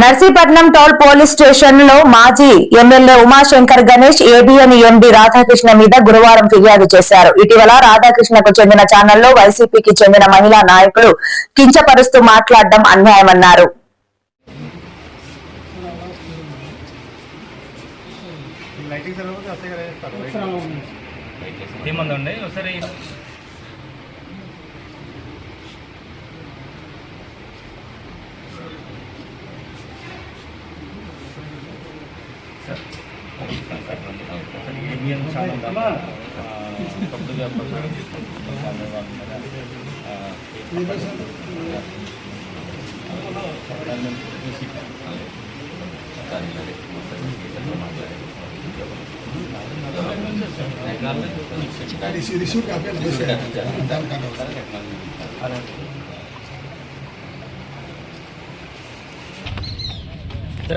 Narsipatnam toll police station లో మాజీ MLA Umashankar Ganesh ABN ఎండి రాధాకృష్ణ మీద గురువారం ఫిర్యాదు చేశారు. ఇటీవల రాధాకృష్ణకు చెందిన ఛానల్లో వైసీపీకి చెందిన మహిళా నాయకులు కించపరుస్తూ మాట్లాడడం అన్యాయమన్నారు.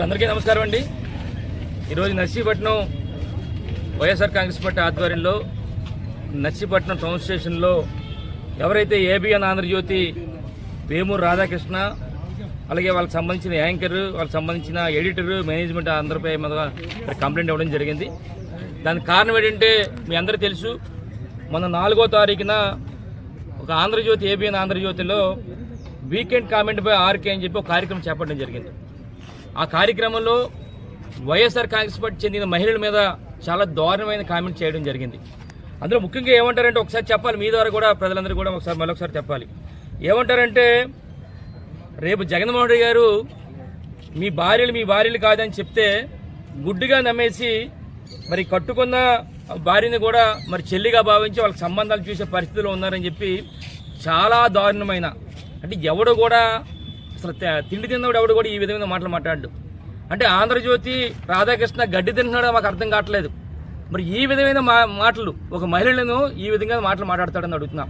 అందరికీ నమస్కారం అండి. ఈరోజు నర్సీపట్నం వైఎస్ఆర్ కాంగ్రెస్ పార్టీ ఆధ్వర్యంలో నర్సీపట్నం టౌన్ స్టేషన్లో ఎవరైతే ఏబిఎన్ ఆంధ్రజ్యోతి వేమూరు రాధాకృష్ణ అలాగే వాళ్ళకి సంబంధించిన యాంకర్ వాళ్ళకి సంబంధించిన ఎడిటర్ మేనేజ్మెంట్ అందరిపై మీద కంప్లైంట్ ఇవ్వడం జరిగింది. దానికి కారణం ఏంటంటే మీ అందరూ తెలుసు, మొన్న 4వ తారీఖున ఒక ఆంధ్రజ్యోతి ఏబిఎన్ ఆంధ్రజ్యోతిలో వీకెండ్ కామెంట్ బై ఆర్కే అని చెప్పి ఒక కార్యక్రమం చేపట్టడం జరిగింది. ఆ కార్యక్రమంలో వైఎస్ఆర్ కాంగ్రెస్ పార్టీ చెందిన మహిళల మీద చాలా దారుణమైన కామెంట్ చేయడం జరిగింది. అందులో ముఖ్యంగా ఏమంటారంటే ఒకసారి చెప్పాలి, మీ ద్వారా కూడా ప్రజలందరూ కూడా మరొకసారి చెప్పాలి. ఏమంటారంటే రేపు జగన్మోహన్ రెడ్డి గారు మీ భార్యలు కాదని చెప్తే గుడ్డిగా నమ్మేసి మరి కట్టుకున్న భార్యని కూడా మరి చెల్లిగా భావించి వాళ్ళకి సంబంధాలు చూసే పరిస్థితిలో ఉన్నారని చెప్పి చాలా దారుణమైన, అంటే ఎవడు కూడా అసలు తిండి తిన్నవాడు ఎవడు కూడా ఈ విధమైన మాటలు మాట్లాడు. అంటే ఆంధ్రజ్యోతి రాధాకృష్ణ గడ్డి తింటున్నాడో మాకు అర్థం కావట్లేదు. మరి ఈ విధమైన మాటలు ఒక మహిళలను ఈ విధంగా మాటలు మాట్లాడతాడని అడుగుతున్నాం.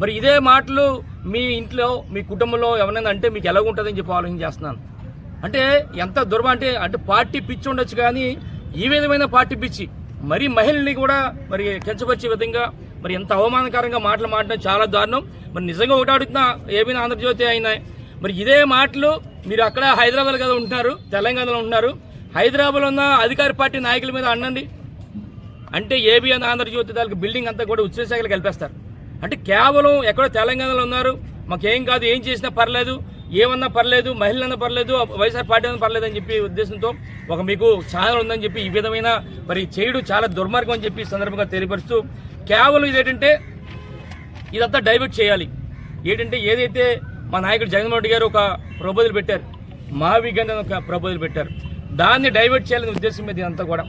మరి ఇదే మాటలు మీ ఇంట్లో మీ కుటుంబంలో ఎవరైనా అంటే మీకు ఎలాగుంటుందని చెప్పి ఆలోచన చేస్తున్నాను. అంటే ఎంత అంటే పార్టీ పిచ్చి ఉండొచ్చు, కానీ ఈ విధమైన పార్టీ పిచ్చి మరి మహిళల్ని కూడా మరి కించపరిచే విధంగా మరి ఎంత అవమానకరంగా మాటలు మాట్లాడడం చాలా దారుణం. మరి నిజంగా ఒకటి అడుగుతున్నా, ఏబిఎన్ ఆంధ్రజ్యోతి అయినా మరి ఇదే మాటలు మీరు అక్కడ హైదరాబాద్ కదా ఉంటున్నారు, తెలంగాణలో ఉంటున్నారు, హైదరాబాద్లో ఉన్న అధికార పార్టీ నాయకుల మీద అనండి. అంటే ఏబిఎన్ ఆంధ్రజ్యోతి దానికి బిల్డింగ్ అంతా కూడా ఉచిత కల్పేస్తారు. అంటే కేవలం ఎక్కడో తెలంగాణలో ఉన్నారు, మాకేం కాదు, ఏం చేసినా పర్లేదు, ఏమన్నా పర్లేదు, మహిళలన్నా పర్లేదు, వైఎస్ఆర్ పార్టీ అన్నా పర్లేదు అని చెప్పి ఉద్దేశంతో ఒక మీకు ఛానల్ ఉందని చెప్పి ఈ విధమైన మరి చేయడం చాలా దుర్మార్గం అని చెప్పి సందర్భంగా తెలియపరుస్తూ, కేవలం ఇదేంటంటే ఇదంతా డైవర్ట్ చేయాలి. ఏంటంటే ఏదైతే మా నాయకుడు జగన్మోహన్ రెడ్డి గారు ఒక ప్రపోజల్ పెట్టారు, మావిగంధ ఒక ప్రపోజల్ పెట్టారు, దాన్ని డైవర్ట్ చేయాలనే ఉద్దేశం మీద ఇదంతా కూడా.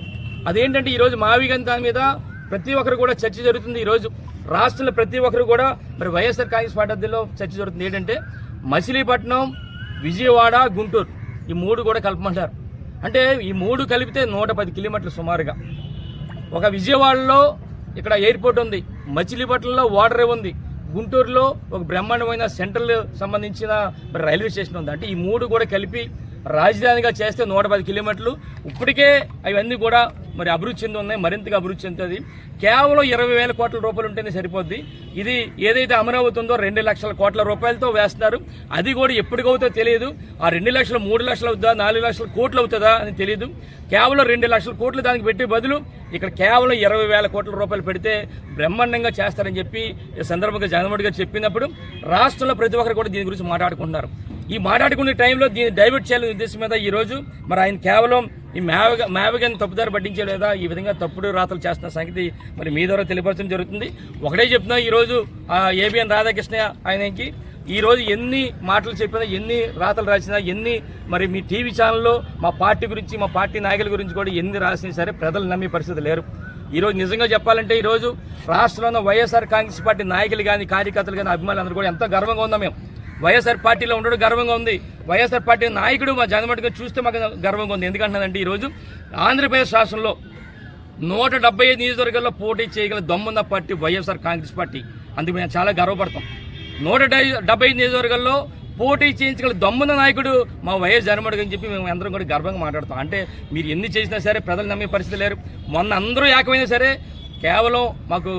అదేంటంటే ఈరోజు మావిగంధ మీద ప్రతి ఒక్కరు కూడా చర్చ జరుగుతుంది. ఈరోజు రాష్ట్రంలో ప్రతి ఒక్కరు కూడా మరి వైఎస్ఆర్ కాంగ్రెస్ పార్టీలో చర్చ జరుగుతుంది. ఏంటంటే మచిలీపట్నం, విజయవాడ, గుంటూరు ఈ 3 కూడా కలపమంటారు. అంటే ఈ 3 కలిపితే 110 కిలోమీటర్లు సుమారుగా. ఒక విజయవాడలో ఇక్కడ ఎయిర్పోర్ట్ ఉంది, మచిలీపట్నంలో వాటర్ ఉంది, గుంటూరులో ఒక బ్రహ్మాండమైన సెంట్రల్ సంబంధించిన రైల్వే స్టేషన్ ఉంది. అంటే ఈ 3 కూడా కలిపి రాజధానిగా చేస్తే 110 కిలోమీటర్లు. ఇప్పటికే అవన్నీ కూడా మరి అభివృద్ధి చెంది ఉన్నాయి, మరింతగా అభివృద్ధి చెందుతుంది. కేవలం 20,000 కోట్ల రూపాయలు ఉంటేనే సరిపోద్ది. ఇది ఏదైతే అమరావతి ఉందో 2 లక్షల కోట్ల రూపాయలతో వేస్తున్నారు. అది కూడా ఎప్పటికవుతో తెలియదు. ఆ 2 లక్షలు 3 లక్షలు అవుతుందా, 4 లక్షల కోట్లు అవుతుందా అని తెలియదు. కేవలం 2 లక్షల కోట్లు దానికి పెట్టే బదులు ఇక్కడ కేవలం 20,000 కోట్ల రూపాయలు పెడితే బ్రహ్మాండంగా చేస్తారని చెప్పి ఈ సందర్భంగా జగన్మోహన్ గారు చెప్పినప్పుడు రాష్ట్రంలో ప్రతి ఒక్కరు కూడా దీని గురించి మాట్లాడుకుంటున్నారు. ఈ మాట్లాడుకునే టైంలో దీన్ని డైవర్ట్ చేయాలనే ఉద్దేశం మీద ఈరోజు మరి ఆయన కేవలం ఈ మేవగాన్ని తప్పుదారి పట్టించే లేదా ఈ విధంగా తప్పుడు రాతలు చేస్తున్న సంగతి మరి మీ ద్వారా తెలియపరచడం జరుగుతుంది. ఒకటే చెప్తున్నా, ఈరోజు ఏబిఎన్ రాధాకృష్ణ ఆయనకి ఈరోజు ఎన్ని మాటలు చెప్పినా, ఎన్ని రాతలు రాసినా, ఎన్ని మరి మీ టీవీ ఛానల్లో మా పార్టీ గురించి, మా పార్టీ నాయకుల గురించి కూడా ఎన్ని రాసినా సరే ప్రజలు నమ్మే పరిస్థితి లేరు. ఈరోజు నిజంగా చెప్పాలంటే ఈరోజు రాష్ట్రంలో వైఎస్ఆర్ కాంగ్రెస్ పార్టీ నాయకులు కానీ, కార్యకర్తలు కానీ, అభిమానులు అందరూ కూడా ఎంతో గర్వంగా ఉందాం. మేము వైఎస్ఆర్ పార్టీలో ఉండడం గర్వంగా ఉంది. వైఎస్ఆర్ పార్టీ నాయకుడు మా జగన్మోహన్ గారు చూస్తే మాకు గర్వంగా ఉంది. ఎందుకంటున్నానంటే ఈరోజు ఆంధ్రప్రదేశ్ రాష్ట్రంలో 175 నియోజకవర్గాల్లో పోటీ చేయగల దమ్మున్న పార్టీ వైఎస్ఆర్ కాంగ్రెస్ పార్టీ. అందుకు మేము చాలా గర్వపడతాం. 175 నియోజకవర్గాల్లో పోటీ చేయించగల దమ్మున్న నాయకుడు మా వైఎస్ జగన్మోహన్ అని చెప్పి మేము అందరం కూడా గర్వంగా మాట్లాడతాం. అంటే మీరు ఎన్ని చేసినా సరే ప్రజలు నమ్మే పరిస్థితి లేరు. మొన్న అందరూ ఏకమైనా సరే కేవలం మాకు